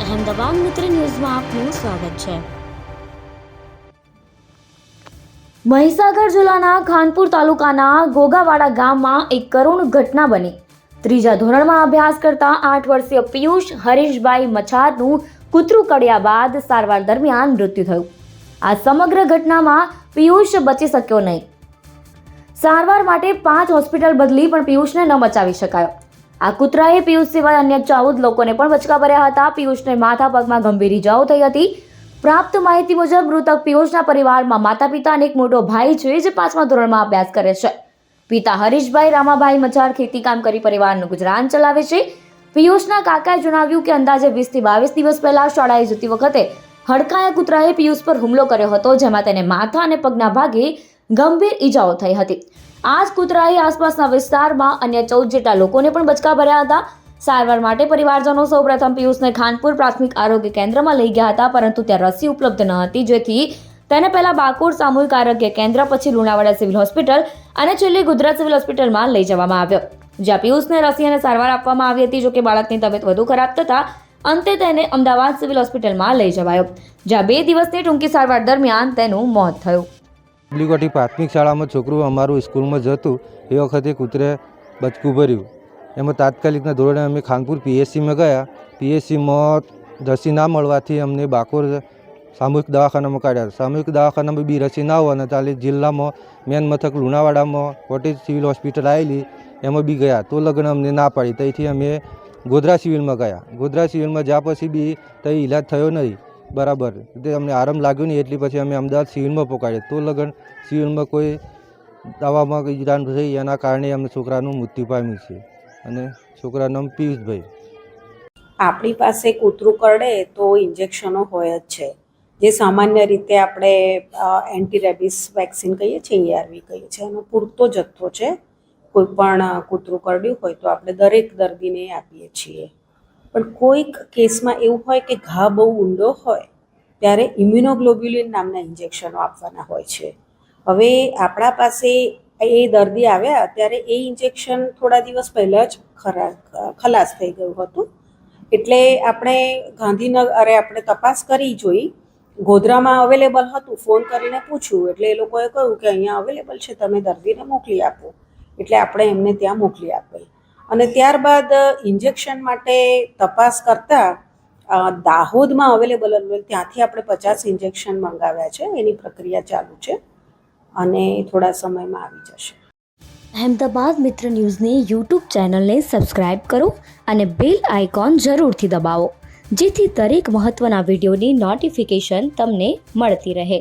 અહેમદાબાદ મિત્ર ન્યૂઝમાં આપનું સ્વાગત છે। મહીસાગર જિલ્લાના ખાનપુર તાલુકાના ગોગાવાડા ગામમાં એક કરુણ ઘટના બની। ત્રીજા ધોરણમાં અભ્યાસ કરતા 8 વર્ષીય પિયુષ હરીશભાઈ મછારનું કૂતરું કડ્યા બાદ સારવાર દરમિયાન મૃત્યુ થયું। આ સમગ્ર ઘટનામાં પિયુષ બચી શક્યો નહીં। સારવાર માટે 5 હોસ્પિટલ બદલી પણ પિયુષને ન બચાવી શકાયો। આ કૂતરાએ પિયુષ સિવાય અન્ય 14 લોકોને પણ બચકા ભર્યા હતા। પિયુષને માથા પગમાં ગંભીર ઇજાઓ થઈ હતી। પ્રાપ્ત માહિતી મુજબ મૃતક પિયુષના પરિવારમાં માતા પિતા અને એક મોટો ભાઈ છે જે 5મા ધોરણમાં અભ્યાસ કરે છે। પિતા હરીશભાઈ રામાભાઈ મચાર ખેતીકામ કરી પરિવારનું ગુજરાન ચલાવે છે। પિયુષના કાકાએ જણાવ્યું કે અંદાજે 20 થી 22 દિવસ પહેલા શાળાએ જતી વખતે હડકાયા કૂતરાએ પિયુષ પર હુમલો કર્યો હતો, જેમાં તેને માથા અને પગના ભાગે ગંભીર ઇજાઓ થઈ હતી। આ જ કૂતરાએ આસપાસના વિસ્તારમાં અન્ય 14 જેટલા લોકોને પણ બચકા ભર્યા હતા। સારવાર માટે પરિવારજનો સૌપ્રથમ પિયુષને ખાનપુર પ્રાથમિક આરોગ્ય કેન્દ્રમાં લઈ ગયા હતા, પરંતુ ત્યાં રસી ઉપલબ્ધ ન હતી, જેથી તેને પહેલા બાકોર સામૂહિક આરોગ્ય કેન્દ્ર, પછી લુણાવાડા સિવિલ હોસ્પિટલ અને છેલ્લે ગુજરાત સિવિલ હોસ્પિટલમાં લઈ જવામાં આવ્યો, જ્યાં પિયુષને રસી અને સારવાર આપવામાં આવી હતી। જોકે બાળકની તબિયત વધુ ખરાબ થતા અંતે તેને અમદાવાદ સિવિલ હોસ્પિટલમાં લઈ જવાયો, જ્યાં 2 દિવસની ટૂંકી સારવાર દરમિયાન તેનું મોત થયું। લીકોટી પ્રાથમિક શાળામાં છોકરું અમારું સ્કૂલમાં જતું એ વખતે કૂતરે બચકું ભર્યું। એમાં તાત્કાલિકના ધોરણે અમે ખાનપુર પીએચસીમાં ગયા। પીએચસીમાં રસી ના મળવાથી અમને બાકોર સામૂહિક દવાખાનામાં કાઢ્યા। સામૂહિક દવાખાનામાં બી રસી ના હોવાના ચાલે જિલ્લામાં મેન મથક લુણાવાડામાં કોટેજ સિવિલ હોસ્પિટલ આવેલી એમાં બી ગયા, તો લગ્ન અમને ના પાડી। ત્યાંથી અમે ગોધરા સિવિલમાં ગયા। ગોધરા સિવિલમાં જ્યાં પછી બી ત્યાં ઈલાજ થયો નહીં બરાબર, એટલે અમને આરામ લાગ્યો નહીં, એટલે પછી અમે અમદાવાદ સિવિલમાં પહોંચાડ્યા, તો લગન સિવિલમાં કોઈ દવામાં ઈરાન થઈ એના કારણે અમને છોકરાનું મૃત્યુ પામ્યું છે અને છોકરાનું નામ પિયુષભાઈ। આપણી પાસે કૂતરું કરડે તો ઇન્જેક્શનો હોય જ છે, જે સામાન્ય રીતે આપણે એન્ટી રેબિસ વેક્સિન કહીએ છીએ, ARV કહીએ છીએ, એનો પૂરતો જથ્થો છે। કોઈ પણ કૂતરું કરડ્યું હોય તો આપણે દરેક દર્દીને આપીએ છીએ, પણ કોઈક કેસમાં એવું હોય કે ઘા બહુ ઊંડો હોય ત્યારે ઇમ્યુનોગ્લોબ્યુલિન નામના ઇન્જેક્શનો આપવાના હોય છે। હવે આપણા પાસે એ દર્દી આવ્યા ત્યારે એ ઇન્જેક્શન થોડા દિવસ પહેલાં જ ખલાસ થઈ ગયું હતું, એટલે આપણે તપાસ કરી જોઈ, ગોધરામાં અવેલેબલ હતું, ફોન કરીને પૂછ્યું એટલે એ લોકોએ કહ્યું કે અહીંયા અવેલેબલ છે, તમે દર્દીને મોકલી આપો, એટલે આપણે એમને ત્યાં મોકલી આપી। અને ત્યારબાદ ઇન્જેક્શન માટે તપાસ કરતાં દાહોદમાં અવેલેબલ ત્યાંથી આપણે 50 ઇન્જેક્શન મંગાવ્યા છે। એની પ્રક્રિયા ચાલુ છે અને થોડા સમયમાં આવી જશે। અહેમદાબાદ મિત્ર ન્યૂઝની યુટ્યુબ ચેનલને સબસ્ક્રાઇબ કરો અને બેલ આઇકોન જરૂરથી દબાવો, જેથી દરેક મહત્ત્વના વિડીયોની નોટિફિકેશન તમને મળતી રહે।